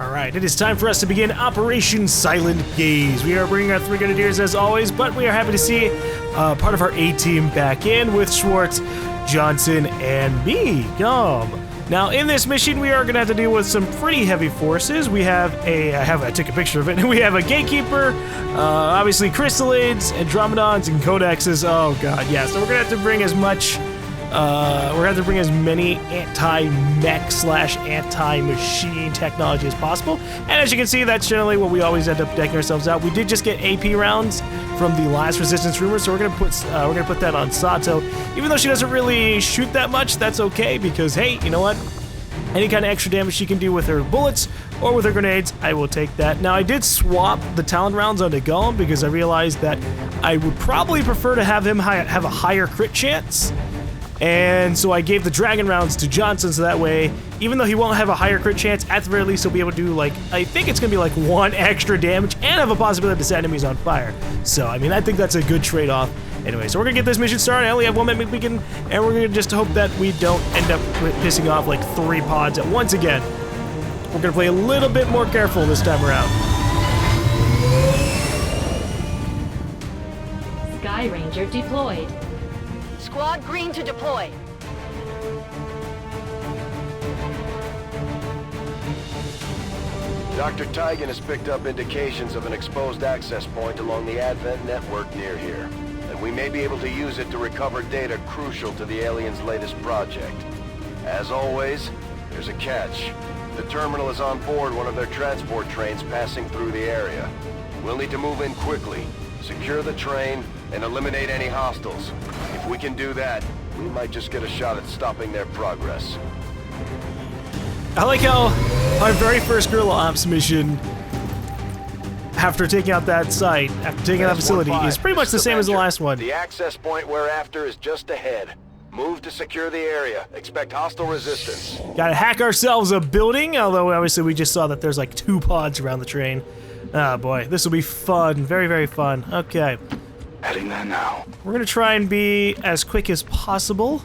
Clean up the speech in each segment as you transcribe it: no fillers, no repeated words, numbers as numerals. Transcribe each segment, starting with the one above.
Alright, it is time for us to begin Operation Silent Gaze. We are bringing our 3 Grenadiers as always, but we are happy to see part of our A-team back in with Schwartz, Johnson, and me, GaLm. Now, in this mission, we are going to have to deal with some pretty heavy forces. We have I took a picture of it, we have a Gatekeeper, obviously Chrysalids, Andromedons, and Codexes. Oh god, yeah, so we're going to have to bring as much... we're gonna have to bring as many anti-mech / anti-machine technology as possible. And as you can see, that's generally what we always end up decking ourselves out. We did just get AP rounds from the last Resistance rumor, so we're gonna put that on Sato. Even though she doesn't really shoot that much, that's okay because hey, you know what? Any kind of extra damage she can do with her bullets or with her grenades, I will take that. Now, I did swap the Talon rounds onto GaLm because I realized that I would probably prefer to have him have a higher crit chance. And so I gave the Dragon rounds to Johnson, so that way, even though he won't have a higher crit chance, at the very least he'll be able to do like, I think it's gonna be like 1 extra damage and have a possibility to set enemies on fire. So, I mean, I think that's a good trade-off. Anyway, so we're gonna get this mission started. I only have 1 minute beacon, and we're gonna just hope that we don't end up pissing off like 3 pods at once again. We're gonna play a little bit more careful this time around. Sky Ranger deployed. Squad green to deploy. Dr. Tigan has picked up indications of an exposed access point along the Advent network near here, and we may be able to use it to recover data crucial to the aliens' latest project. As always, there's a catch. The terminal is on board one of their transport trains passing through the area. We'll need to move in quickly, secure the train, and eliminate any hostiles. If we can do that, we might just get a shot at stopping their progress. I like how our very first guerrilla ops mission, after taking out that site, after taking out that facility, is pretty much the same as the last one. The access point we're after is just ahead. Move to secure the area. Expect hostile resistance. Gotta hack ourselves a building, although obviously we just saw that there's like 2 pods around the train. Oh boy, this will be fun. Very, very fun. Okay. Heading there now. We're gonna try and be as quick as possible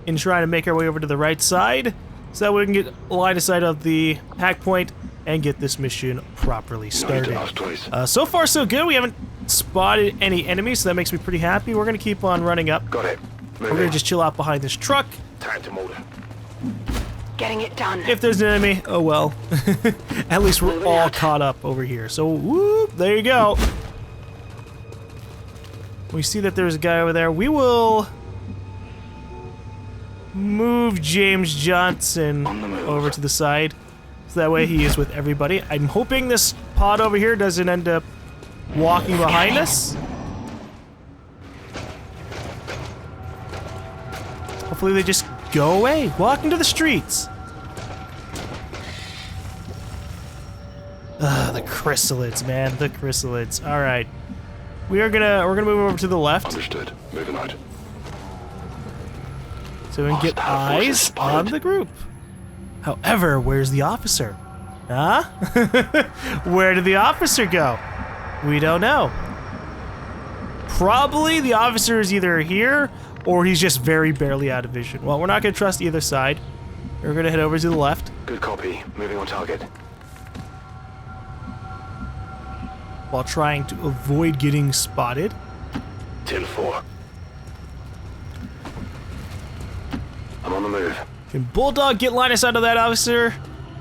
in trying to make our way over to the right side so that we can get a line of sight of the hack point and get this mission properly started. So far so good. We haven't spotted any enemies, so that makes me pretty happy. We're gonna keep on running up. Got it. We're gonna just chill out behind this truck. Time to move. Getting it done. If there's an enemy, oh well. At least we're all caught up over here. So, whoop, there you go. We see that there's a guy over there. We will move James Johnson over to the side, so that way he is with everybody. I'm hoping this pod over here doesn't end up walking behind us. Hopefully they just go away, walk into the streets. The chrysalids, man, the chrysalids. All right, we're gonna move over to the left. Understood. Moving on. So we can get eyes on the group. However, where's the officer? Huh? Where did the officer go? We don't know. Probably the officer is either here or he's just very barely out of vision. Well, we're not going to trust either side. We're going to head over to the left. Good copy. Moving on target. While trying to avoid getting spotted. 10-4. I'm on the move. Can Bulldog get line of sight of that officer?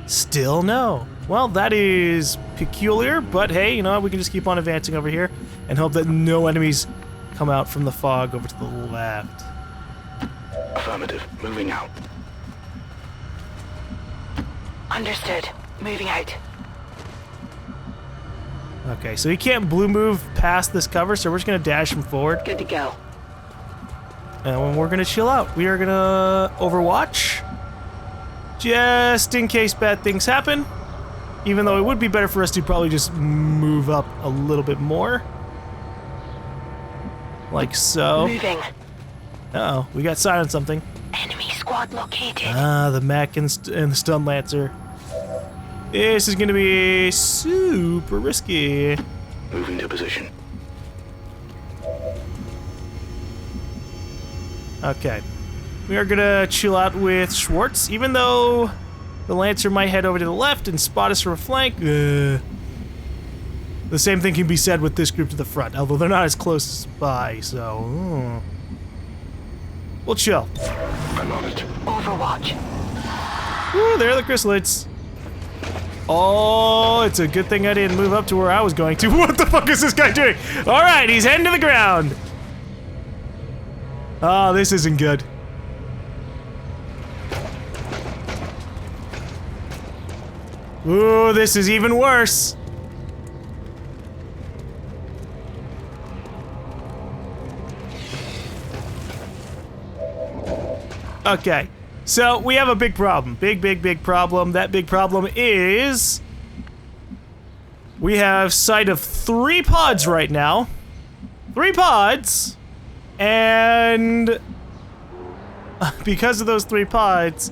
Still no. Well, that is peculiar, but hey, you know what? We can just keep on advancing over here and hope that no enemies come out from the fog over to the left. Affirmative. Moving out. Understood. Moving out. Okay, so he can't blue move past this cover, so we're just gonna dash him forward. Good to go. And we're gonna chill out. We are gonna overwatch, just in case bad things happen. Even though it would be better for us to probably just move up a little bit more. Like so. Moving. Uh-oh, we got sight on something. Enemy squad located. Ah, the mech and the stun lancer. This is gonna be super risky. Moving to position. Okay. We are gonna chill out with Schwartz, even though The Lancer might head over to the left and spot us from a flank. The same thing can be said with this group to the front, although they're not as close by, so... We'll chill. I'm on it. Overwatch. Ooh, there are the chrysalids. Oh, it's a good thing I didn't move up to where I was going to. What the fuck is this guy doing? Alright, he's heading to the ground. Oh, this isn't good. Ooh, this is even worse. Okay, so we have a big problem. Big problem. That big problem is... we have sight of 3 pods right now. 3 pods. And... because of those 3 pods,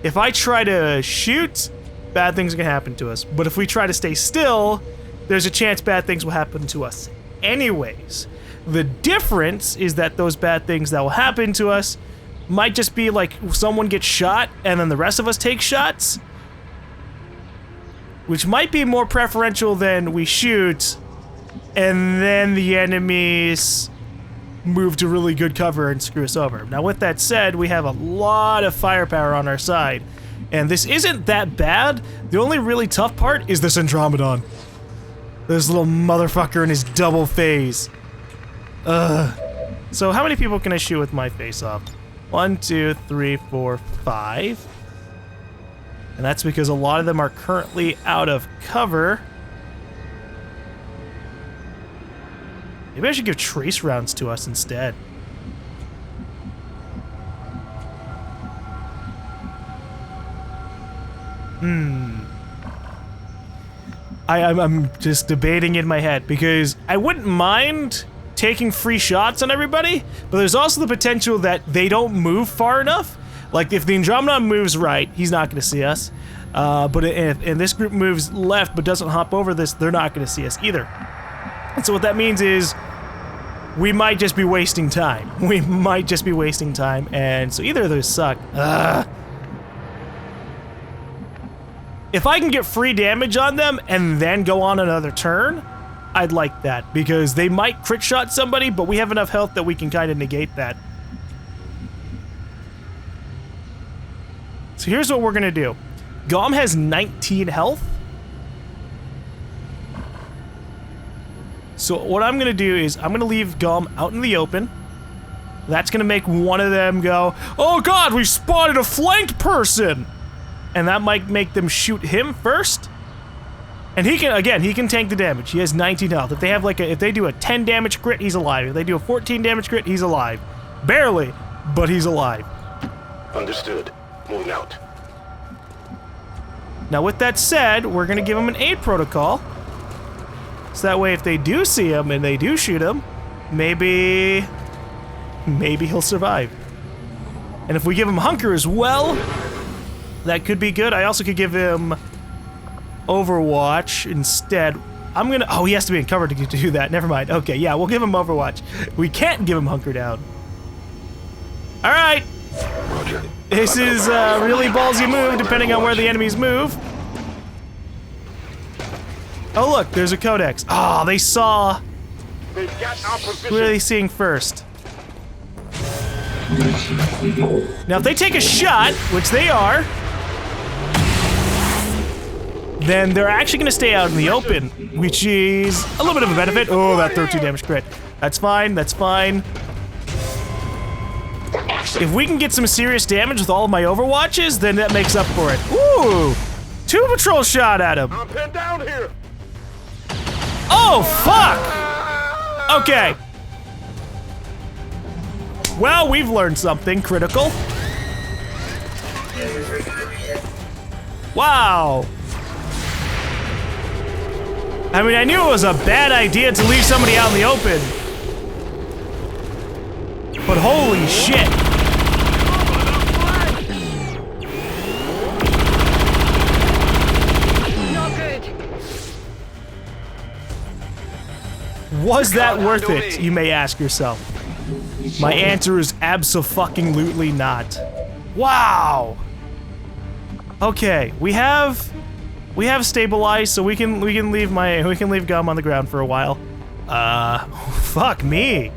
if I try to shoot, bad things are gonna happen to us. But if we try to stay still, there's a chance bad things will happen to us anyways. The difference is that those bad things that will happen to us might just be like someone gets shot and then the rest of us take shots, which might be more preferential than we shoot and then the enemies move to really good cover and screw us over. Now with that said, we have a lot of firepower on our side, and this isn't that bad. The only really tough part is this Andromedon. This little motherfucker in his double phase. So how many people can I shoot with my face off? 1, 2, 3, 4, 5. And that's because a lot of them are currently out of cover. Maybe I should give trace rounds to us instead. I'm just debating in my head because I wouldn't mind taking free shots on everybody, but there's also the potential that they don't move far enough. Like if the Andromedon moves right, he's not going to see us. But if this group moves left but doesn't hop over this, they're not going to see us either. And so what that means is we might just be wasting time. We might just be wasting time, and so either of those suck. If I can get free damage on them and then go on another turn, I'd like that, because they might crit shot somebody, but we have enough health that we can kind of negate that. So here's what we're gonna do. GaLm has 19 health. So what I'm gonna do is I'm gonna leave GaLm out in the open. That's gonna make one of them go, "Oh God, we spotted a flanked person!" And that might make them shoot him first. And he can, again, he can tank the damage. He has 19 health. If they have if they do a 10 damage crit, he's alive. If they do a 14 damage crit, he's alive. Barely, but he's alive. Understood. Moving out. Now with that said, we're gonna give him an aid protocol. So that way if they do see him and they do shoot him, maybe he'll survive. And if we give him Hunker as well, that could be good. I also could give him Overwatch instead. Oh, he has to be in cover to do that. Never mind. Okay, yeah, we'll give him Overwatch. We can't give him Hunker down. All right. Roger. This is a really ballsy move, depending on where the enemies move. Oh, look, there's a Codex. Oh, they saw. Who are they seeing first? Now, if they take a shot, which they are, then they're actually going to stay out in the open, which is a little bit of a benefit. Oh, that 13 damage crit. That's fine, that's fine. If we can get some serious damage with all of my Overwatches, then that makes up for it. Ooh! 2 patrol shot at him. I'm pinned down here. Oh, fuck! Okay. Well, we've learned something critical. Wow. I mean, I knew it was a bad idea to leave somebody out in the open. But holy shit. Not good. Was that worth it, you may ask yourself? My answer is abso-fucking-lutely not. Wow. Okay, we have stabilized, so we can leave GaLm on the ground for a while. Fuck me.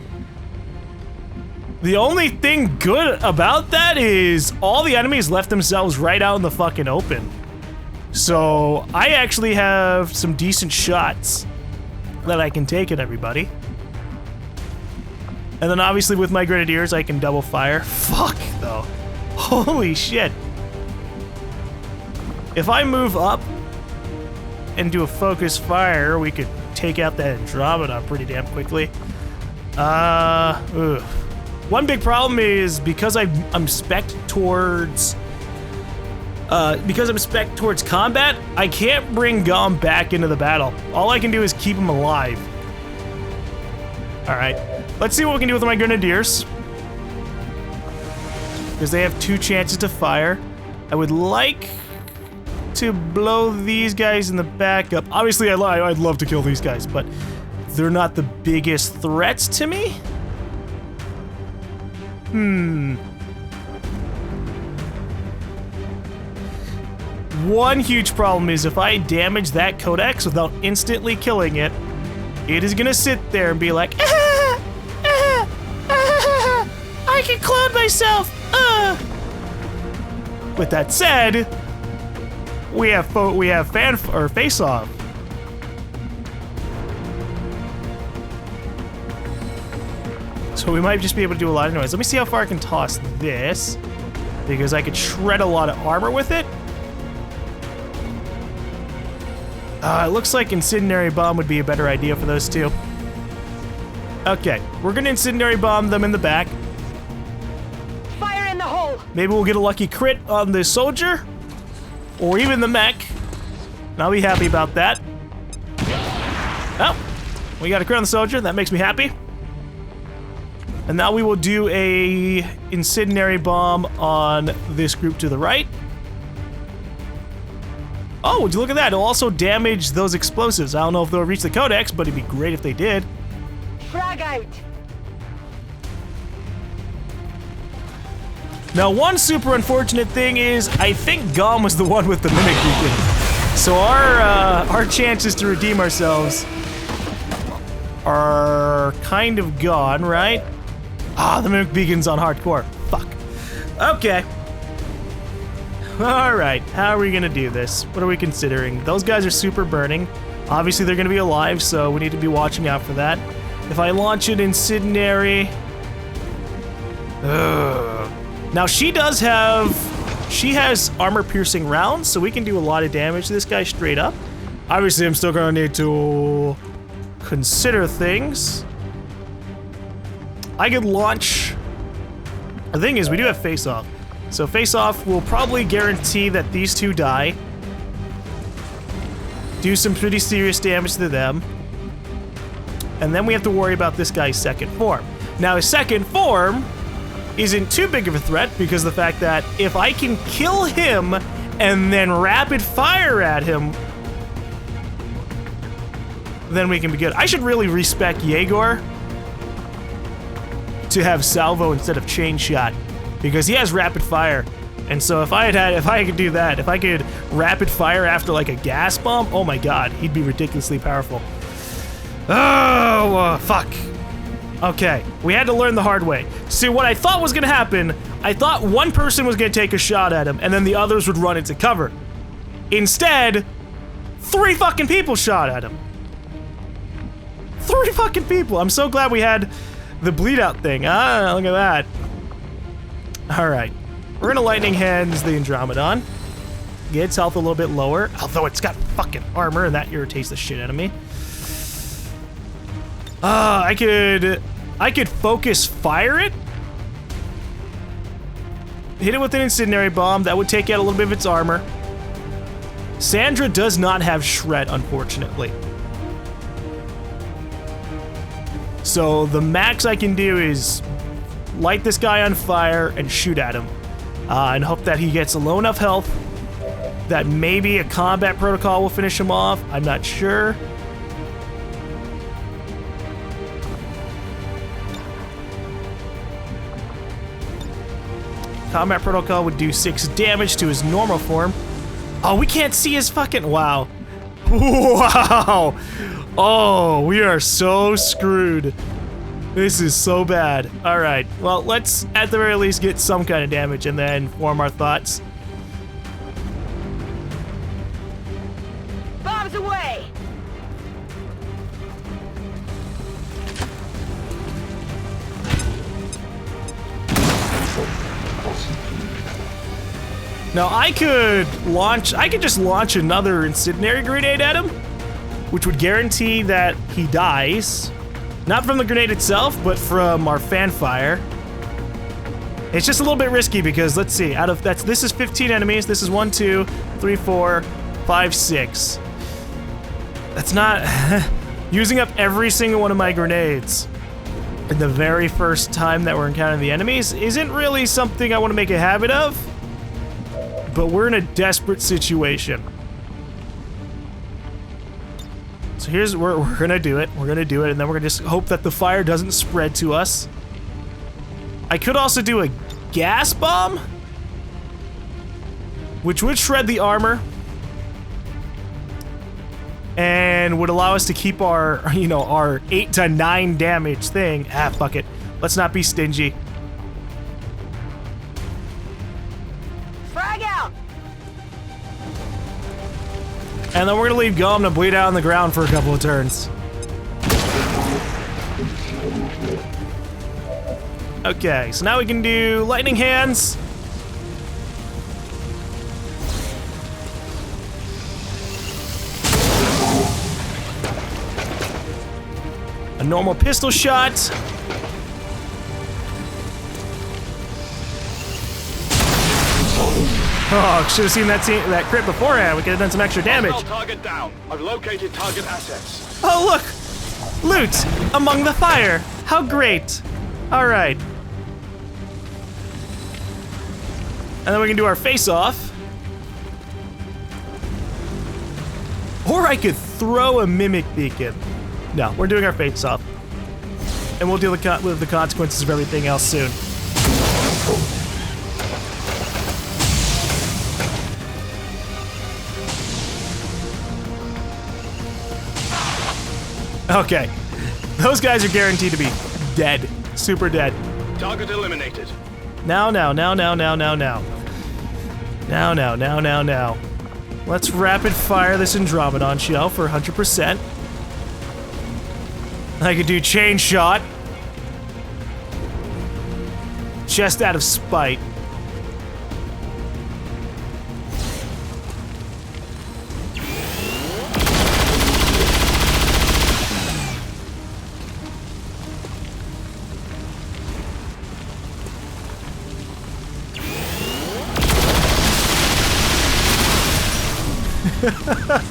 The only thing good about that is all the enemies left themselves right out in the fucking open. So I actually have some decent shots that I can take at everybody. And then obviously with my grenadiers, I can double fire. Fuck, though. Holy shit. If I move up and do a focus fire, we could take out that Andromeda pretty damn quickly. One big problem is because I'm spec'd towards combat, I can't bring GaLm back into the battle. All I can do is keep him alive. All right, let's see what we can do with my grenadiers, because they have 2 chances to fire. I would like to blow these guys in the back up. Obviously, I'd love to kill these guys, but they're not the biggest threats to me. One huge problem is if I damage that codex without instantly killing it, it is gonna sit there and be like, I can clone myself. With that said, we have face off. So we might just be able to do a lot of noise. Let me see how far I can toss this, because I could shred a lot of armor with it. It looks like Incendiary Bomb would be a better idea for those two. Okay, we're gonna Incendiary Bomb them in the back. Fire in the hole! Maybe we'll get a lucky crit on the soldier, or even the mech. And I'll be happy about that. Oh, we got a crit on the soldier. That makes me happy. And now we will do a Incendiary Bomb on this group to the right. Oh, would you look at that? It'll also damage those explosives. I don't know if they'll reach the codex, but it'd be great if they did. Frag out! Now, one super unfortunate thing is I think GaLm was the one with the Mimic Beacon. So our chances to redeem ourselves are kind of gone, right? Ah, the Mimic Beacon's on hardcore. Fuck. Okay. Alright, how are we gonna do this? What are we considering? Those guys are super burning. Obviously, they're gonna be alive, so we need to be watching out for that. If I launch it incendiary... Now, she has armor-piercing rounds, so we can do a lot of damage to this guy straight up. Obviously, I'm still gonna need to consider things. I could launch... The thing is, we do have face-off. So face-off will probably guarantee that these two die. Do some pretty serious damage to them. And then we have to worry about this guy's second form. Now, his second form isn't too big of a threat because of the fact that if I can kill him and then rapid fire at him, then we can be good. I should really respec Yegor to have salvo instead of chain shot, because he has rapid fire. And so if I could do that, if I could rapid fire after like a gas bomb, oh my god, he'd be ridiculously powerful. Oh, fuck. Okay, we had to learn the hard way. See, what I thought was gonna happen, I thought one person was gonna take a shot at him and then the others would run into cover. Instead, 3 fucking people shot at him. 3 fucking people. I'm so glad we had the bleed out thing. Ah, look at that. All right, we're gonna lightning hands the Andromedon. Get its health a little bit lower, although it's got fucking armor and that irritates the shit out of me. I could focus fire it. Hit it with an incendiary bomb. That would take out a little bit of its armor. Sandra does not have shred, unfortunately. So the max I can do is light this guy on fire and shoot at him. And hope that he gets a low enough health that maybe a combat protocol will finish him off. I'm not sure. Combat protocol would do 6 damage to his normal form. Oh, we can't see his fucking... Wow. Wow. Oh, we are so screwed. This is so bad. All right. Well, let's at the very least get some kind of damage and then form our thoughts. Bombs away! Now I could just launch another incendiary grenade at him, which would guarantee that he dies. Not from the grenade itself, but from our fan fire. It's just a little bit risky because let's see, this is 15 enemies. This is 1, 2, 3, 4, 5, 6. That's not using up every single one of my grenades in the very first time that we're encountering the enemies isn't really something I want to make a habit of. But we're in a desperate situation. So we're gonna do it. We're gonna do it, and then we're gonna just hope that the fire doesn't spread to us. I could also do a gas bomb, which would shred the armor and would allow us to keep our, you know, our 8 to 9 damage thing. Ah, fuck it. Let's not be stingy. Frag out! And then we're gonna leave GaLm to bleed out on the ground for a couple of turns. Okay, so now we can do lightning hands. A normal pistol shot. Oh, should have seen that crit beforehand. We could have done some extra damage. Target down. I've located target assets. Oh, look! Loot among the fire. How great. All right. And then we can do our face-off. Or I could throw a mimic beacon. No, we're doing our face-off. And we'll deal with the consequences of everything else soon. Okay. Those guys are guaranteed to be dead. Super dead. Target eliminated. Now. Let's rapid fire this Andromedon shell for 100%. I could do chain shot. Just out of spite.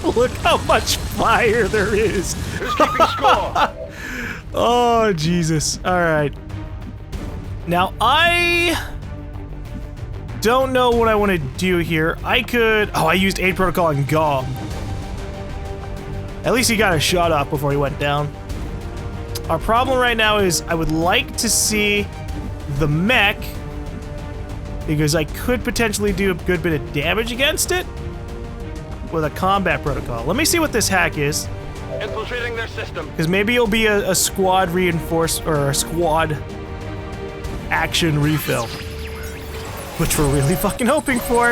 Look how much fire there is. Who's keeping score? Oh, Jesus. All right. Now, I don't know what I want to do here. I could... Oh, I used aid protocol on GaLm. At least he got a shot off before he went down. Our problem right now is I would like to see the mech because I could potentially do a good bit of damage against it with a combat protocol. Let me see what this hack is. Infiltrating their system. Because maybe it'll be a squad reinforce or a squad action refill. Which we're really fucking hoping for.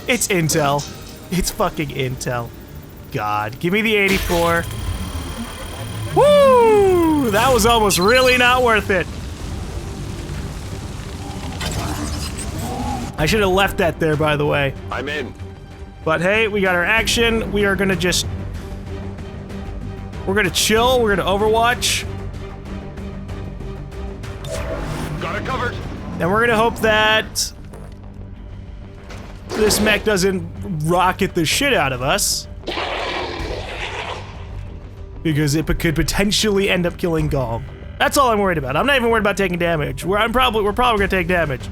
It's intel. It's fucking intel. God, give me the 84. Woo! That was almost really not worth it. I should have left that there, by the way. I'm in. But hey, we got our action. We are gonna just... We're gonna chill. We're gonna overwatch. Got it covered. And we're gonna hope that this mech doesn't rocket the shit out of us. Because it could potentially end up killing GaLm. That's all I'm worried about. I'm not even worried about taking damage. We're probably gonna take damage.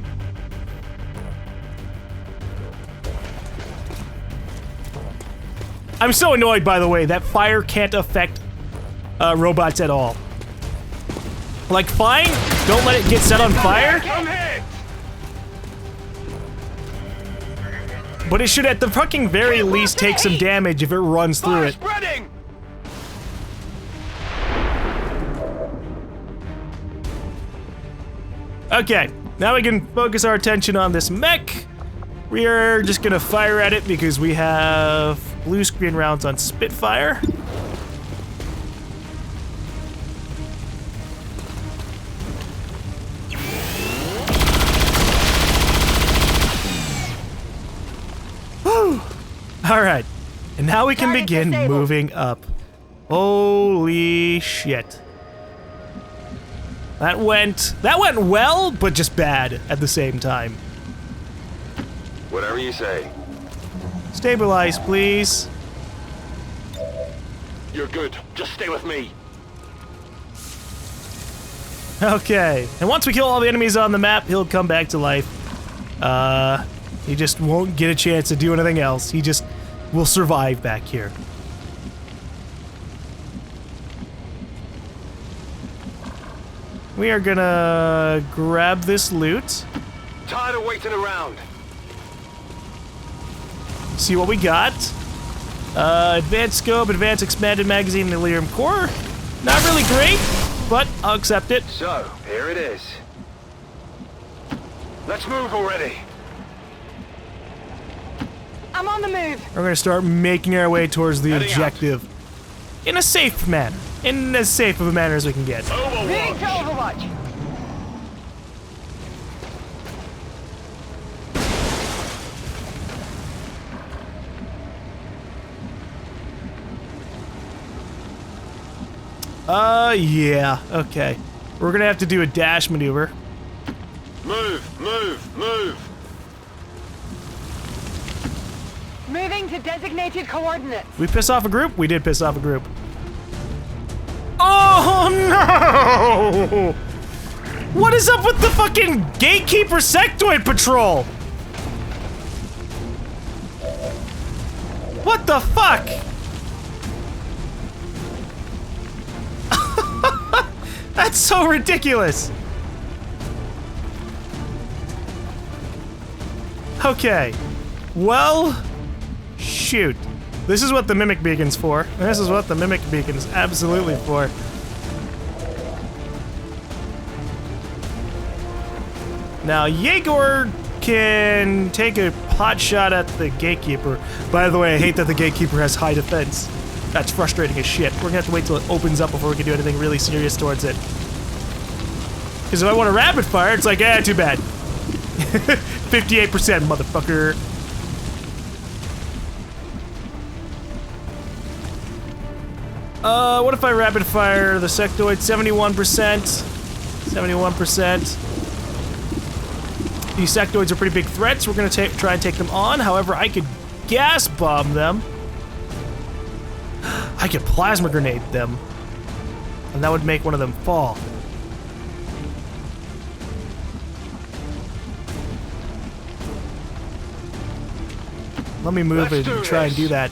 I'm so annoyed, by the way, that fire can't affect robots at all. Like, fine, don't let it get set on fire. I'm hit. But it should at the fucking very least take some damage if it runs through Fire it. spreading! Okay, now we can focus our attention on this mech. We are just gonna fire at it because we have blue screen rounds on Spitfire. Woo! Alright, and now we can Target begin disabled. moving up. Holy shit. That went well, but just bad at the same time. Whatever you say. Stabilize, please. You're good. Just stay with me. Okay, and once we kill all the enemies on the map, he'll come back to life. He just won't get a chance to do anything else. He just will survive back here. We are gonna grab this loot, Tired of waiting around. see what we got. Advanced scope, advanced expanded magazine, and delirium core. Not really great, but I'll accept it. So, here it is. Let's move already. I'm on the move. We're gonna start making our way towards the Heading out. objective in a safe manner. In as safe of a manner as we can get. Moving to Overwatch. Yeah, okay. We're gonna have to do a dash maneuver. Move, move, move. Moving to designated coordinates. We piss off a group? We did piss off a group. Oh no! What is up with the fucking Gatekeeper Sectoid Patrol? What the fuck? That's so ridiculous. Okay. Well, shoot. This is what the Mimic Beacon's for. This is what the Mimic Beacon's absolutely for. Now, Yegor can take a pot shot at the Gatekeeper. By the way, I hate that the Gatekeeper has high defense. That's frustrating as shit. We're gonna have to wait till it opens up before we can do anything really serious towards it. Because if I want to rapid fire, it's like, too bad. 58%, motherfucker. What if I rapid fire the sectoid? 71%. 71%. These sectoids are pretty big threats. We're gonna try and take them on. However, I could gas bomb them. I could plasma grenade them. And that would make one of them fall. Let me move Let's and do try and this. do that.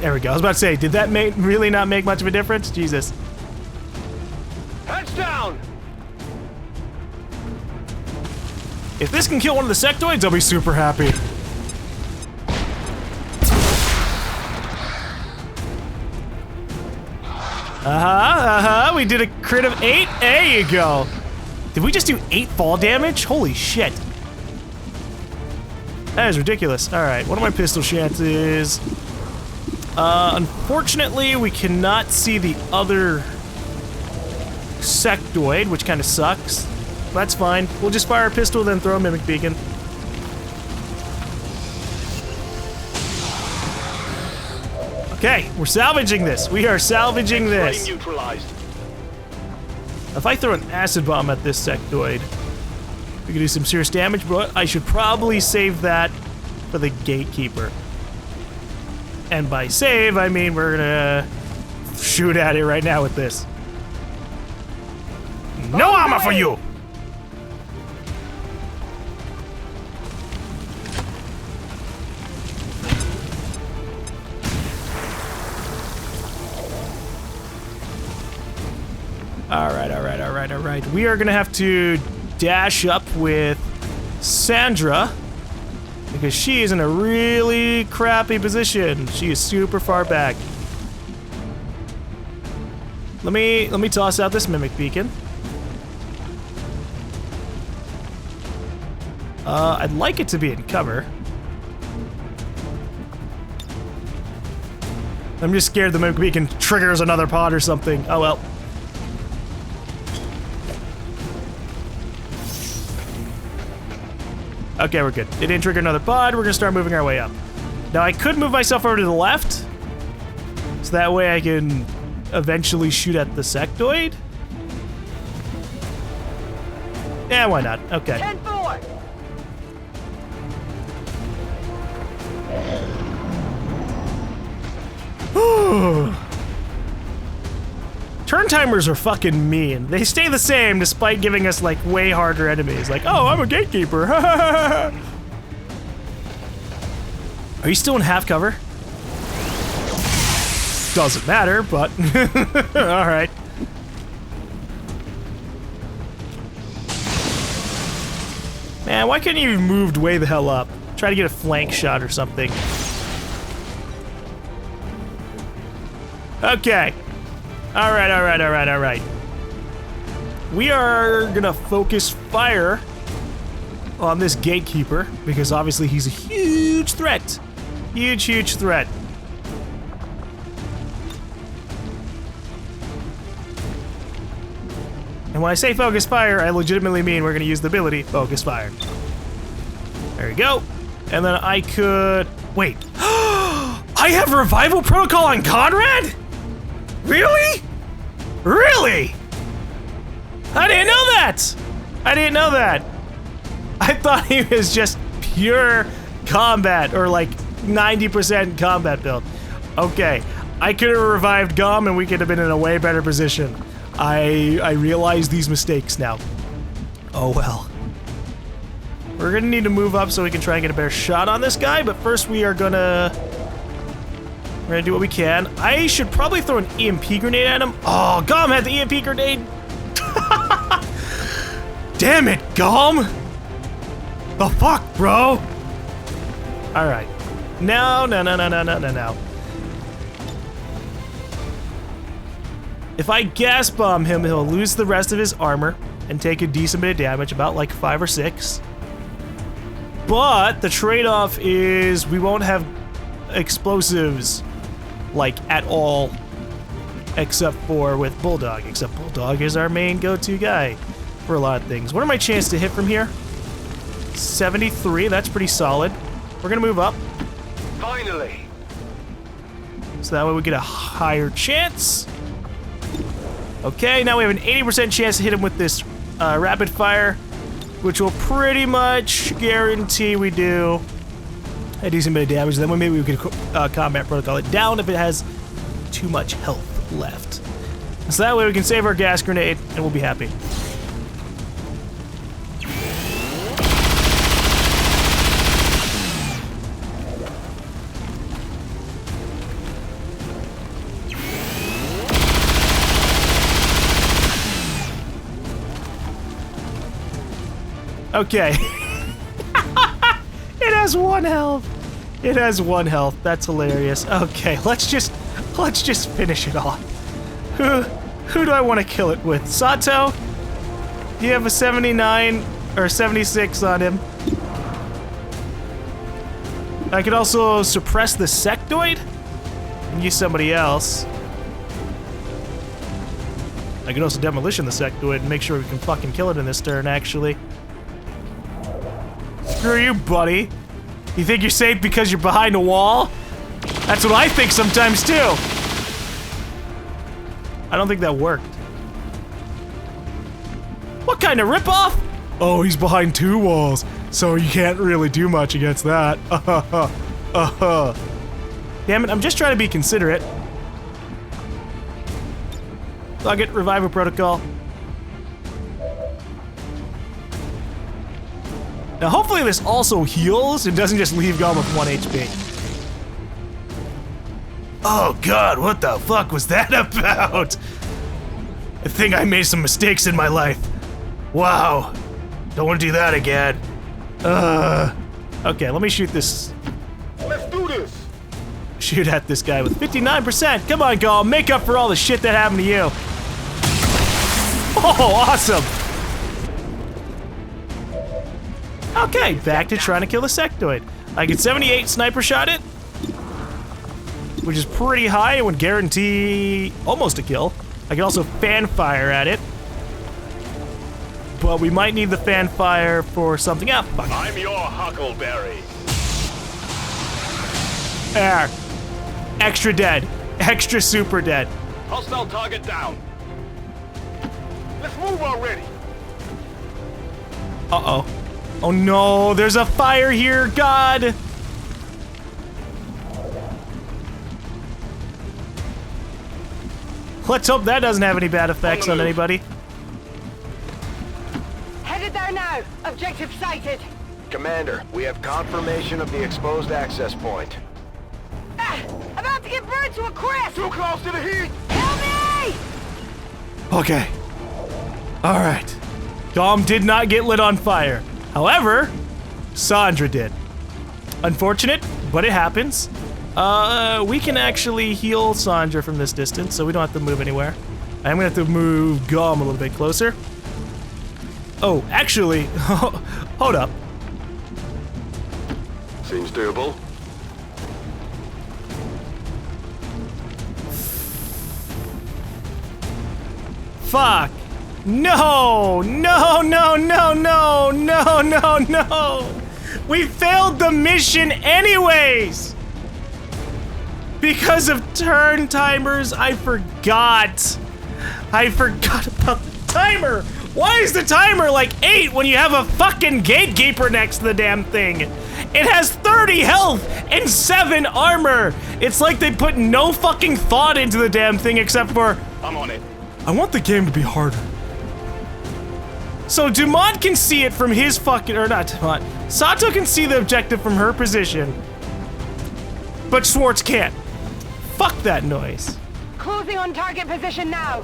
There we go. I was about to say, did that really not make much of a difference? Jesus. Heads down. If this can kill one of the sectoids, I'll be super happy. We did a crit of 8. There you go. Did we just do 8 fall damage? Holy shit. That is ridiculous. Alright, what are my pistol chances? Unfortunately, we cannot see the other sectoid, which kind of sucks. That's fine. We'll just fire a pistol, then throw a Mimic Beacon. Okay, we're salvaging this. We are salvaging this. Flame neutralized. If I throw an acid bomb at this sectoid, we could do some serious damage, but I should probably save that for the Gatekeeper. And by save, I mean we're gonna shoot at it right now with this. No armor for you! Alright. We are gonna have to dash up with Sandra because she is in a really crappy position. She is super far back. Let me toss out this mimic beacon. I'd like it to be in cover. I'm just scared the mimic beacon triggers another pod or something. Oh well. Okay, we're good. It didn't trigger another pod. We're gonna start moving our way up. Now I could move myself over to the left, so that way I can eventually shoot at the sectoid. Yeah, why not? Okay. 10-4. Turn timers are fucking mean. They stay the same despite giving us like way harder enemies. Like, oh, I'm a gatekeeper. Are you still in half cover? Doesn't matter, but all right. Man, why couldn't you have moved way the hell up? Try to get a flank shot or something. Okay. All right. We are gonna focus fire on this gatekeeper because obviously he's a huge threat. Huge threat. And when I say focus fire, I legitimately mean we're gonna use the ability focus fire. There we go. And then I could... Wait. I have revival protocol on Conrad? Really? Really? I didn't know that! I thought he was just pure combat, or like 90% combat build. Okay, I could have revived GaLm and we could have been in a way better position. I realize these mistakes now. Oh well. We're gonna need to move up so we can try and get a better shot on this guy, but first we're gonna do what we can. I should probably throw an EMP grenade at him. Oh, GaLm had the EMP grenade. Damn it, GaLm. The fuck, bro? All right. No. If I gas bomb him, he'll lose the rest of his armor and take a decent bit of damage, about like 5 or 6. But the trade-off is we won't have explosives like at all, except for with Bulldog. Except Bulldog is our main go-to guy for a lot of things. What are my chances to hit from here? 73, that's pretty solid. We're gonna move up. Finally. So that way we get a higher chance. Okay, now we have an 80% chance to hit him with this rapid fire, which will pretty much guarantee we do a decent bit of damage. Then maybe we could combat protocol it down if it has too much health left. So that way we can save our gas grenade and we'll be happy. Okay. It has 1 health. It has 1 health. That's hilarious. Okay, let's just finish it off. Who do I want to kill it with? Sato? Do you have a 79 or 76 on him? I could also suppress the sectoid and use somebody else. I could also demolition the sectoid and make sure we can fucking kill it in this turn, actually. Screw you, buddy. You think you're safe because you're behind a wall? That's what I think sometimes, too. I don't think that worked. What kind of ripoff? Oh, he's behind 2 walls, so you can't really do much against that. Damn it, I'm just trying to be considerate. Fuck it, revival protocol. Now, hopefully this also heals and doesn't just leave GaLm with 1 HP. Oh god, what the fuck was that about? I think I made some mistakes in my life. Wow. Don't want to do that again. Okay, let me shoot this. Let's do this. Shoot at this guy with 59%. Come on, GaLm, make up for all the shit that happened to you. Oh, awesome. Okay, back to trying to kill the sectoid. I get 78 sniper shot it, which is pretty high and would guarantee almost a kill. I can also fan fire at it, but we might need the fan fire for something else. Fuck. I'm your Huckleberry. There. Extra dead. Extra super dead. Hostile target down. Let's move already. Uh-oh. Oh no, there's a fire here, God! Let's hope that doesn't have any bad effects on anybody. Headed there now. Objective sighted. Commander, we have confirmation of the exposed access point. About to get burned to a crisp. Too close to the heat. Help me! Okay. Alright. GaLm did not get lit on fire. However, Sandra did. Unfortunate, but it happens. We can actually heal Sandra from this distance, so we don't have to move anywhere. I'm gonna have to move GaLm a little bit closer. Oh, actually, hold up. Seems doable. Fuck. No, no, no, no, no, no, no, no. We failed the mission anyways. Because of turn timers, I forgot. I forgot about the timer. Why is the timer like 8 when you have a fucking gatekeeper next to the damn thing? It has 30 health and 7 armor. It's like they put no fucking thought into the damn thing except for, I'm on it. I want the game to be harder. So Dumont can see it from his fucking, or not Dumont, Sato can see the objective from her position, but Schwartz can't. Fuck that noise. Closing on target position now.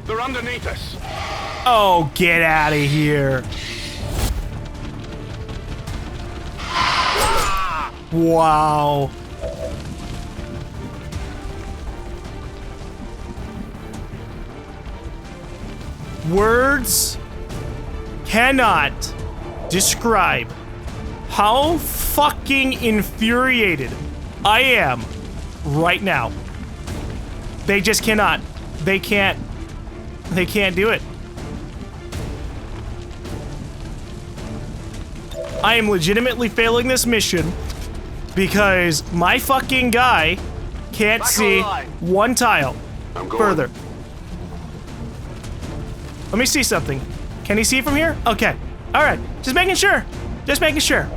They're underneath us. Oh, get out of here. Wow. Words cannot describe how fucking infuriated I am right now. They just cannot. They can't do it. I am legitimately failing this mission because my fucking guy can't see one tile further. Let me see something. Can he see from here? Okay. All right. Just making sure. Just making sure.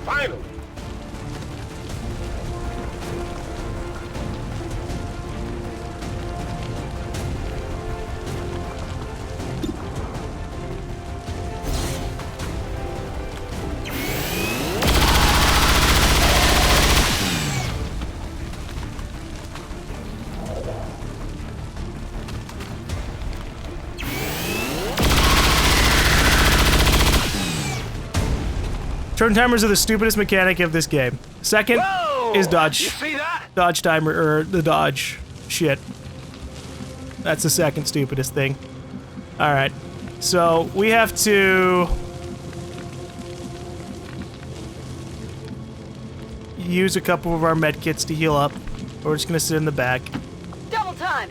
Finally. Turn timers are the stupidest mechanic of this game. Second is dodge. You see that? Dodge timer, or the dodge shit. That's the second stupidest thing. Alright. So, we have to use a couple of our med kits to heal up. We're just gonna sit in the back. Double time.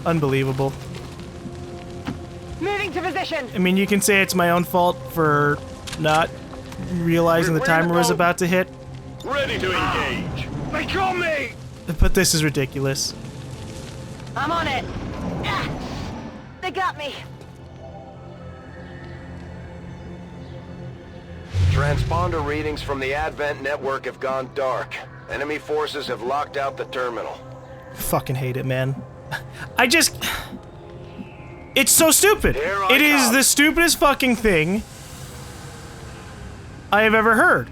Unbelievable. Moving to position. I mean, you can say it's my own fault for not realizing the timer was about to hit, Ready to engage. They got me. but this is ridiculous. I'm on it. Ah, they got me. Transponder readings from the Advent network have gone dark. Enemy forces have locked out the terminal. Fucking hate it, man. It's so stupid. It is the stupidest fucking thing I have ever heard.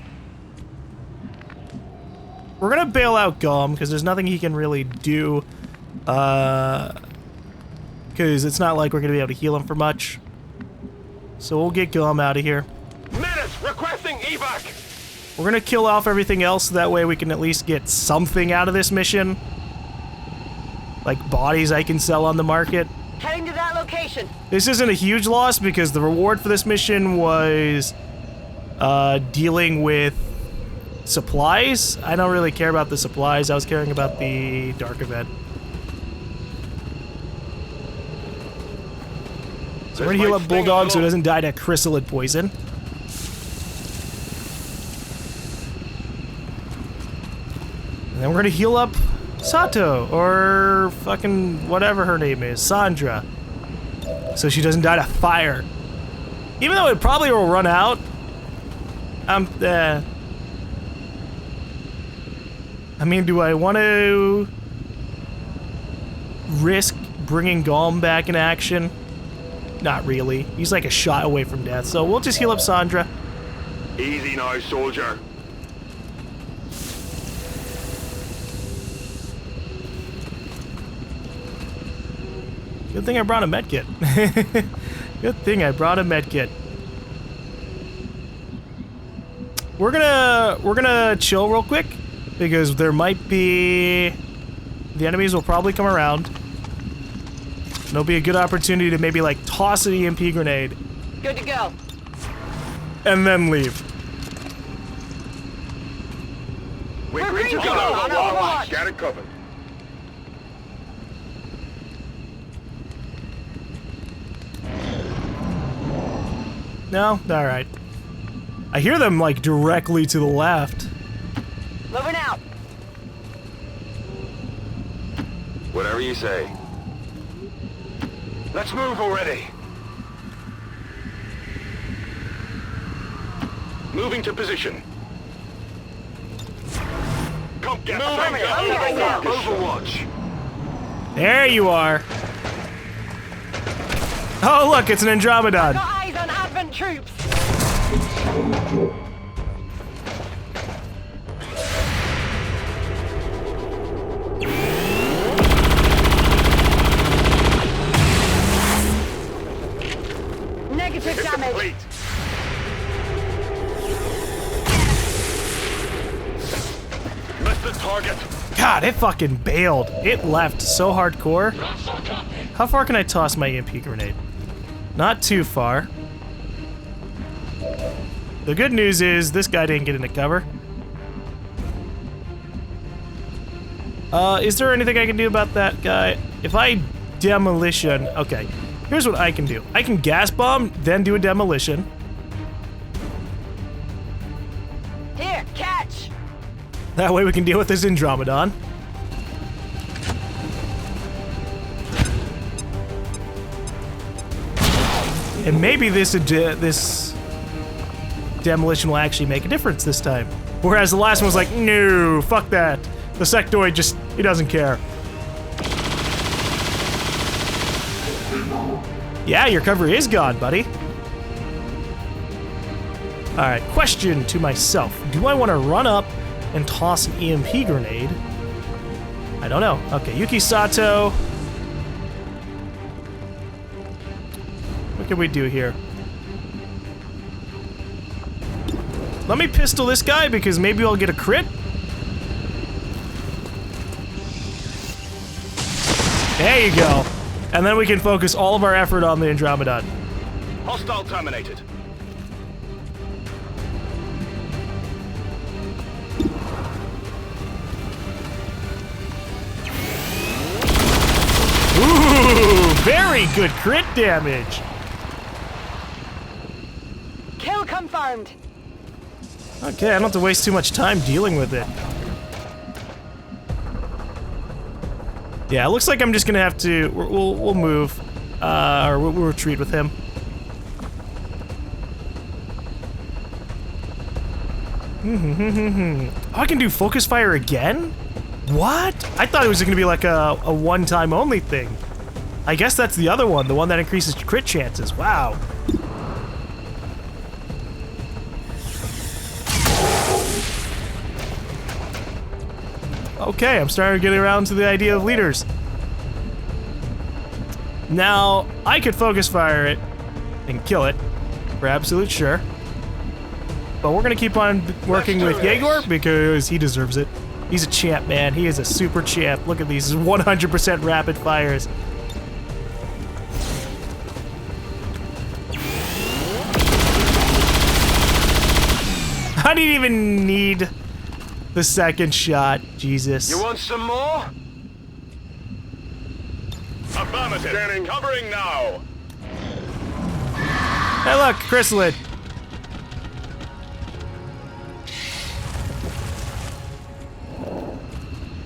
We're gonna bail out GaLm because there's nothing he can really do. Because it's not like we're gonna be able to heal him for much. So we'll get GaLm out of here. Menace requesting evac. We're gonna kill off everything else so that way we can at least get something out of this mission. Like bodies I can sell on the market. Heading to that location. This isn't a huge loss because the reward for this mission was dealing with supplies. I don't really care about the supplies. I was caring about the dark event. So we're gonna heal up Bulldog so he doesn't die to chrysalid poison. And then we're gonna heal up Sato, or fucking whatever her name is, Sandra. So she doesn't die to fire. Even though it probably will run out. I mean, do I want to risk bringing GaLm back in action? Not really. He's like a shot away from death, so we'll just heal up Sandra. Easy now, soldier. Good thing I brought a medkit. Good thing I brought a medkit. We're gonna chill real quick because there might be the enemies will probably come around. There'll be a good opportunity to maybe like toss an EMP grenade. Good to go. And then leave. We're green green to to go. go. On Overwatch. Got it covered. No? Alright. I hear them like directly to the left. Moving out. Whatever you say. Let's move already. Moving to position. Come get some Overwatch. There you are. Oh look, it's an Andromedon. Got eyes on Advent troops. Negative damage. Complete. Missed the target. God, it fucking bailed. It left so hardcore. How far can I toss my EMP grenade? Not too far. The good news is this guy didn't get into cover. Is there anything I can do about that guy? If I demolition... Okay, here's what I can do. I can gas bomb, then do a demolition. Here, catch. That way we can deal with this Andromedon. And maybe this demolition will actually make a difference this time. Whereas the last one was like, no, fuck that. The sectoid just, he doesn't care. Yeah, your cover is gone, buddy. Alright, question to myself. Do I want to run up and toss an EMP grenade? I don't know. Okay, Yuki Sato. What can we do here? Let me pistol this guy because maybe I'll get a crit. There you go. And then we can focus all of our effort on the Andromedon. Hostile terminated. Ooh, very good crit damage. Kill confirmed. Okay, I don't have to waste too much time dealing with it. Yeah, it looks like I'm just gonna have to. We'll move, or we'll retreat with him. Oh, I can do focus fire again? What? I thought it was gonna be like a one-time only thing. I guess that's the other one, the one that increases crit chances. Wow. Okay, I'm starting to get around to the idea of leaders. Now, I could focus fire it and kill it, for absolute sure. But we're gonna keep on working with Yegor because he deserves it. He's a champ, man. He is a super champ. Look at these 100% rapid fires. I didn't even need the second shot. Jesus. You want some more? Affirmative. Scanning. Covering now. Hey, look, chrysalid.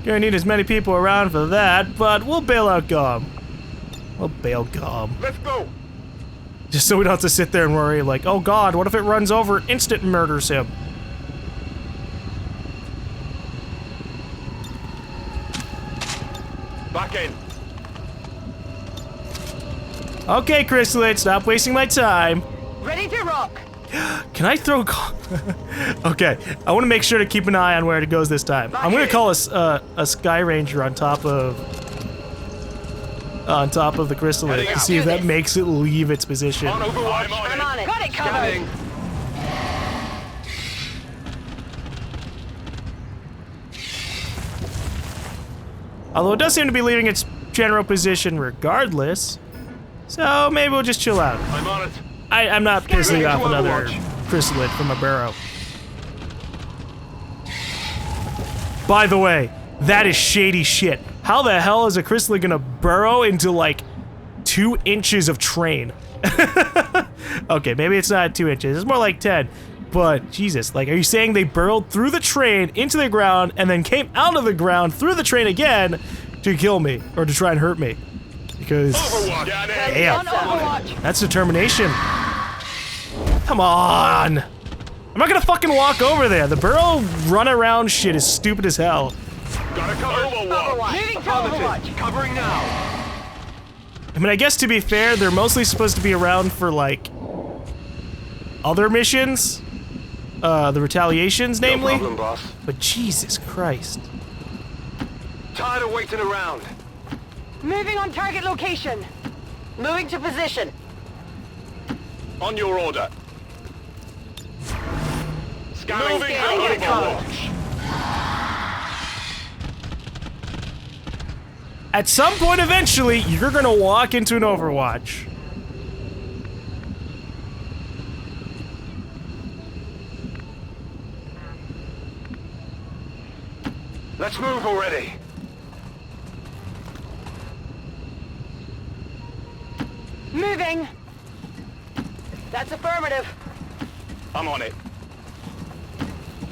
Gonna need as many people around for that, but we'll bail out GaLm. We'll bail GaLm. Let's go. Just so we don't have to sit there and worry, like, oh god, what if it runs over and instant murders him? Back in. Okay, chrysalid, stop wasting my time. Ready to rock. Can I throw? Okay, I want to make sure to keep an eye on where it goes this time. I'm gonna call a Sky Ranger on top of the chrysalid to see if that makes it leave its position. On overwatch. I'm on it. Got it covered. Although it does seem to be leaving its general position regardless, so maybe we'll just chill out. I'm on it. I'm not pissing off to another Overwatch. chrysalid from a burrow. By the way, that is shady shit. How the hell is a chrysalid gonna burrow into like 2 inches of train? Okay, maybe it's not 2 inches, it's more like 10. But Jesus, like, are you saying they burrowed through the train into the ground and then came out of the ground through the train again to kill me or to try and hurt me? Because Overwatch. damn, Overwatch. that's determination. Come on. I'm not gonna fucking walk over there. The burrow run around shit is stupid as hell. Gotta cover Overwatch. Moving to Overwatch. Covering now. I mean, I guess to be fair, they're mostly supposed to be around for like other missions. The retaliations, namely. No problem, boss. But Jesus Christ. Tired of waiting around. Moving on target location. Moving to position. On your order. Scanning. Moving Cover to Overwatch. At some point eventually, you're gonna walk into an Overwatch. Let's move already. Moving. That's affirmative. I'm on it.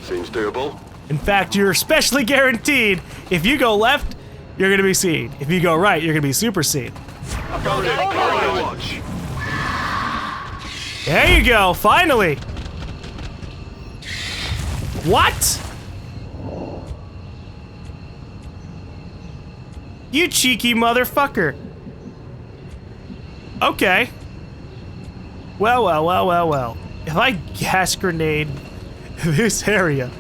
Seems doable. In fact, you're especially guaranteed if you go left, you're gonna be seen. If you go right, you're gonna be super seen. Affirmative. Cover Overwatch. There you go, finally. What? You cheeky motherfucker. Okay. Well, well, well, well, well. If I gas grenade this area,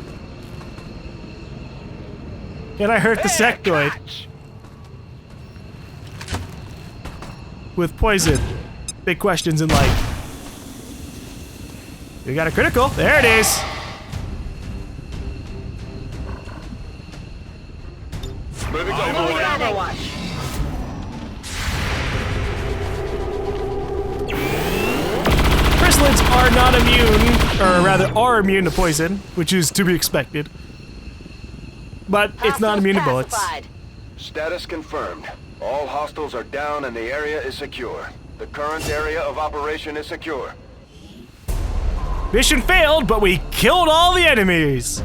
can I hurt the sectoid with poison? Big questions in life. We got a critical. There it is. Moving to Moving to Overwatch. Overwatch. Chrysalids are not immune, or rather are immune to poison, which is to be expected. But it's not Hostiles immune to bullets. pacified. Status confirmed. All hostiles are down and the area is secure. The current area of operation is secure. Mission failed, but we killed all the enemies.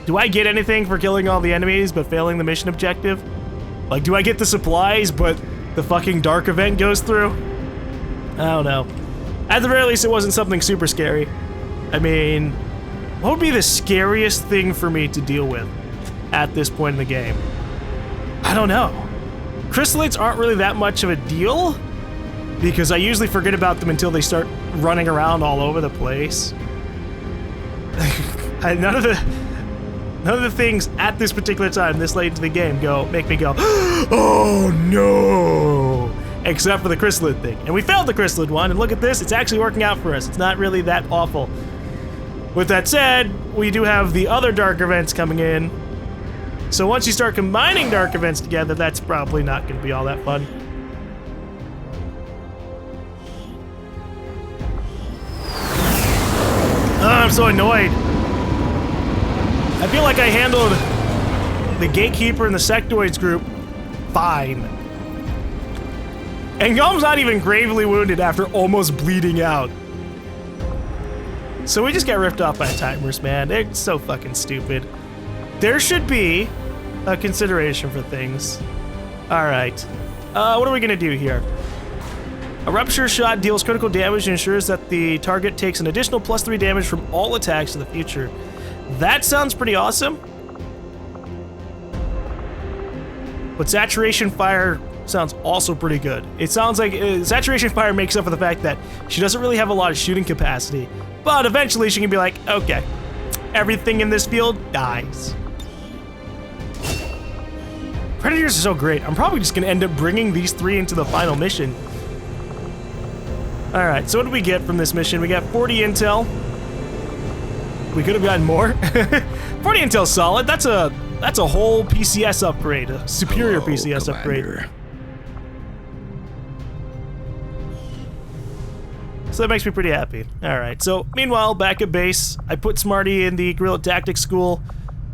Do I get anything for killing all the enemies but failing the mission objective? Like, do I get the supplies but the fucking dark event goes through? I don't know. At the very least, it wasn't something super scary. I mean, what would be the scariest thing for me to deal with at this point in the game? I don't know. Chrysalids aren't really that much of a deal because I usually forget about them until they start running around all over the place. None of the things at this particular time, this late into the game, make me go, oh no! Except for the chrysalid thing. And we failed the chrysalid one, and look at this, it's actually working out for us. It's not really that awful. With that said, we do have the other dark events coming in. So once you start combining dark events together, that's probably not going to be all that fun. Oh, I'm so annoyed. I feel like I handled the Gatekeeper and the Sectoids group fine. And GaLm's not even gravely wounded after almost bleeding out. So we just got ripped off by timers, man. They're so fucking stupid. There should be a consideration for things. Alright. What are we gonna do here? A rupture shot deals critical damage and ensures that the target takes an additional +3 damage from all attacks in the future. That sounds pretty awesome. But Saturation Fire sounds also pretty good. It sounds like Saturation Fire makes up for the fact that she doesn't really have a lot of shooting capacity. But eventually she can be like, okay, everything in this field dies. Predators are so great. I'm probably just gonna end up bringing these 3 into the final mission. All right, so what did we get from this mission? We got 40 intel. We could have gotten more. 40 intel's solid. That's a whole PCS upgrade, a superior PCS Commander. upgrade. So that makes me pretty happy. All right, so meanwhile, back at base, I put Smarty in the Guerrilla Tactics School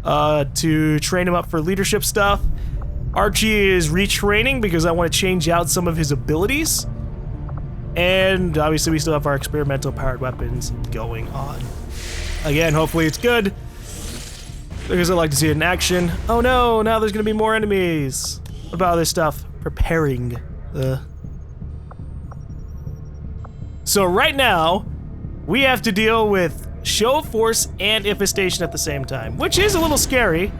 to train him up for leadership stuff. Archie is retraining because I want to change out some of his abilities. And obviously we still have our experimental powered weapons going on. Again, hopefully it's good, because I like to see it in action. Oh no, now there's gonna be more enemies. What about all this stuff? Preparing. So right now, we have to deal with Show of Force and Infestation at the same time, which is a little scary.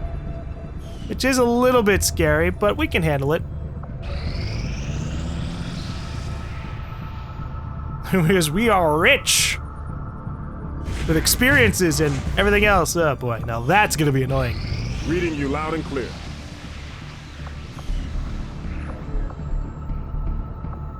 Which is a little bit scary, but we can handle it. Because we are rich with experiences and everything else. Oh boy, now that's gonna be annoying. Reading you loud and clear.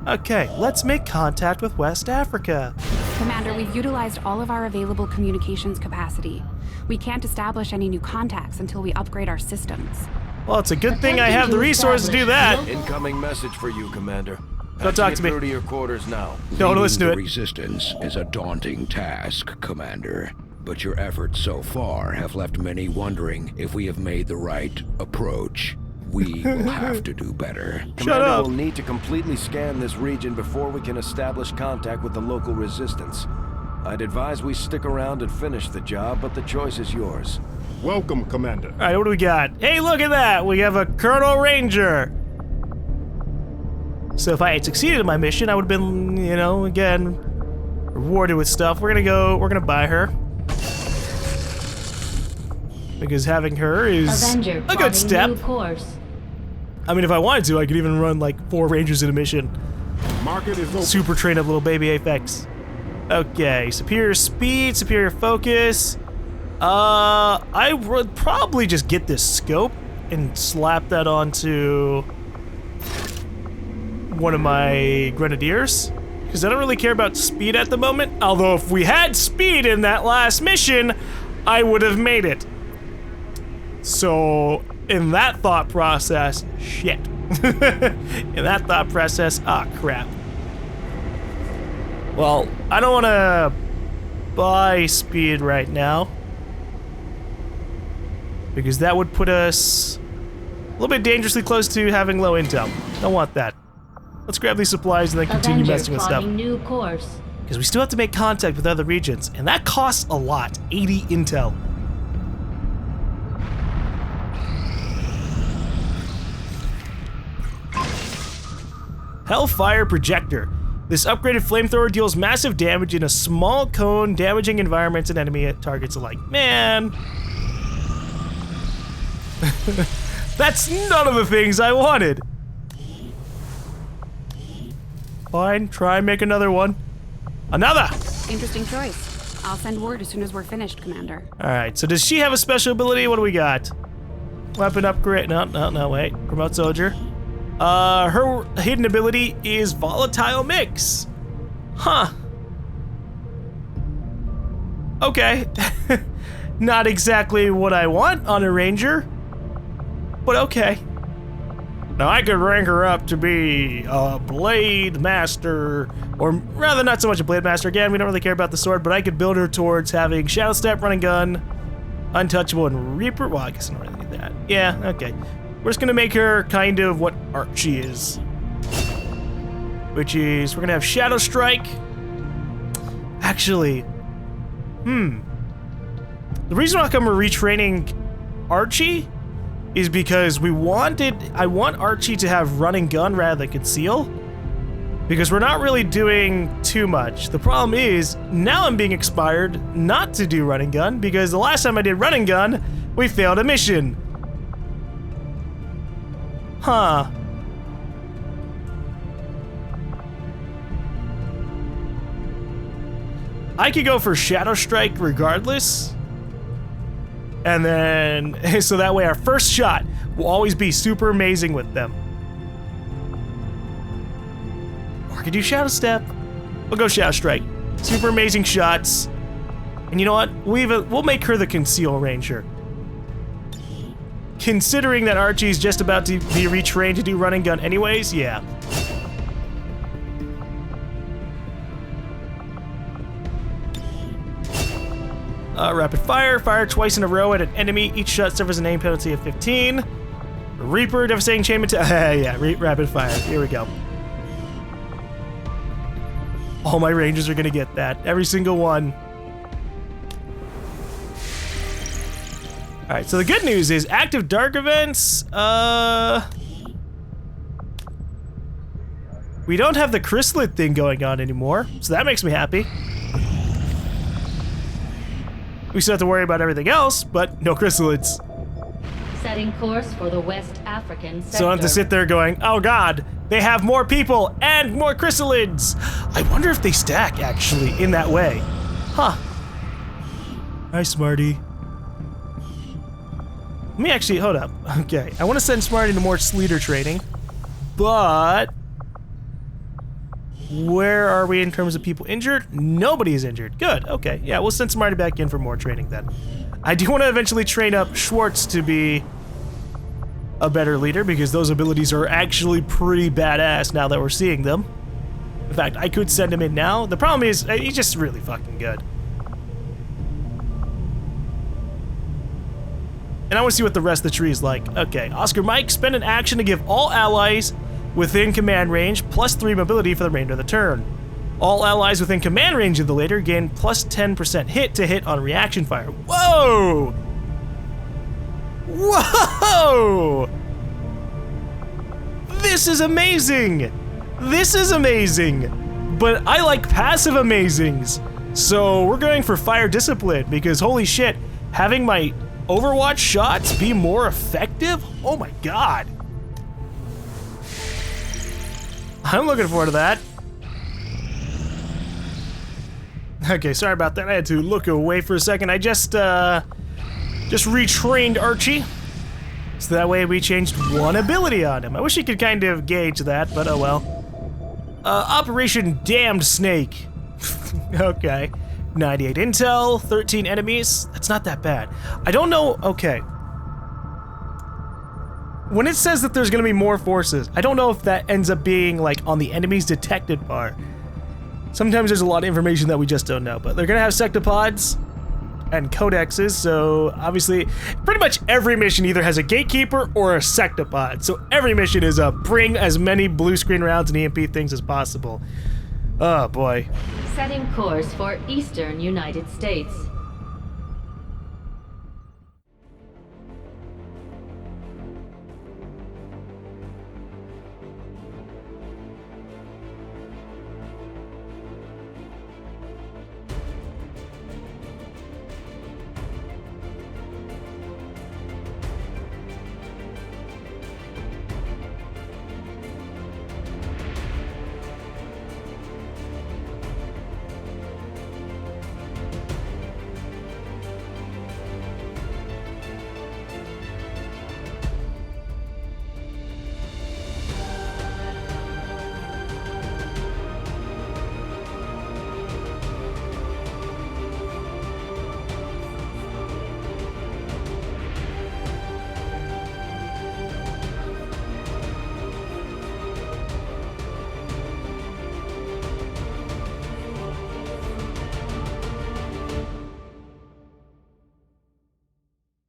Okay, let's make contact with West Africa. Commander, we've utilized all of our available communications capacity. We can't establish any new contacts until we upgrade our systems. Well, it's a good thing I have the resources to do that. Incoming message for you, Commander. Don't talk to me. Through to your quarters now. Don't listen to The it. resistance is a daunting task, Commander. But your efforts so far have left many wondering if we have made the right approach. We will have to do better. Commander up. will need to completely scan this region before we can establish contact with the local resistance. I'd advise we stick around and finish the job, but the choice is yours. Welcome, Commander. All right, what do we got? Hey, look at that! We have a Colonel Ranger. So if I had succeeded in my mission, I would have been, you know, again, rewarded with stuff. We're gonna buy her. Because having her is Avenger a good plotting step. new course. I mean, if I wanted to, I could even run like 4 Rangers in a mission. Market is open. Super train up little baby Apex. Okay, superior speed, superior focus. I would probably just get this scope and slap that onto one of my grenadiers, because I don't really care about speed at the moment. Although if we had speed in that last mission, I would have made it. So in that thought process, shit. In that thought process, crap. Well, I don't want to buy speed right now, because that would put us a little bit dangerously close to having low intel. Don't want that. Let's grab these supplies and then continue Avenger messing with stuff. plotting new course. Because we still have to make contact with other regions, and that costs a lot. 80 intel. Hellfire Projector. This upgraded flamethrower deals massive damage in a small cone, damaging environments and enemy targets alike. Man. That's none of the things I wanted. Fine, try and make another one. Another! Interesting choice. I'll send word as soon as we're finished, Commander. Alright, so does she have a special ability? What do we got? Weapon upgrade. No, wait. Promote soldier. Her hidden ability is volatile mix. Huh. Okay. Not exactly what I want on a ranger, but okay. Now I could rank her up to be a blade master, or rather not so much a blade master. Again, we don't really care about the sword, but I could build her towards having shadow step, running gun, untouchable, and reaper. Well, I guess I don't really need that. Yeah, okay. We're just gonna make her kind of what Archie is. Which is, we're gonna have Shadow Strike. Actually, the reason why I'm retraining Archie is because I want Archie to have run and gun rather than conceal. Because we're not really doing too much. The problem is, now I'm being inspired not to do run and gun, because the last time I did run and gun, we failed a mission. Huh. I could go for Shadow Strike regardless. And then, so that way our first shot will always be super amazing with them. Or I could do Shadow Step. We'll go Shadow Strike. Super amazing shots. And you know what? We'll make her the Conceal Ranger. Considering that Archie's just about to be retrained to do run and gun anyways, yeah. Rapid fire. Fire twice in a row at an enemy. Each shot suffers an aim penalty of 15. Reaper, devastating chainment. Yeah, rapid fire. Here we go. All my rangers are gonna get that. Every single one. Alright, so the good news is active dark events. We don't have the chrysalid thing going on anymore, so that makes me happy. We still have to worry about everything else, but no chrysalids. Setting course for the West African sector. So I have to sit there going, oh god, they have more people and more chrysalids. I wonder if they stack, actually, in that way. Huh. Hi, Smarty. Let me actually, hold up. Okay, I want to send Smarty to more Sleater training, but where are we in terms of people injured? Nobody is injured. Good, okay. Yeah, we'll send Smarty back in for more training then. I do want to eventually train up Schwartz to be a better leader, because those abilities are actually pretty badass now that we're seeing them. In fact, I could send him in now. The problem is, he's just really fucking good. And I want to see what the rest of the tree is like. Okay, Oscar Mike, spend an action to give all allies within command range +3 mobility for the remainder of the turn. All allies within command range of the leader gain +10% hit to hit on reaction fire. Whoa! Whoa! This is amazing! This is amazing! But I like passive amazings. So we're going for fire discipline, because holy shit, having my Overwatch shots be more effective? Oh my god. I'm looking forward to that. Okay, sorry about that. I had to look away for a second. I just retrained Archie. So that way we changed one ability on him. I wish you could kind of gauge that, but oh well. Operation Damned Snake. Okay. 98 intel, 13 enemies. That's not that bad. I don't know, okay. When it says that there's gonna be more forces, I don't know if that ends up being like on the enemies detected bar. Sometimes there's a lot of information that we just don't know, but they're gonna have sectopods and codexes, so obviously pretty much every mission either has a gatekeeper or a sectopod. So every mission is bring as many blue screen rounds and EMP things as possible. Oh boy. Setting course for Eastern United States.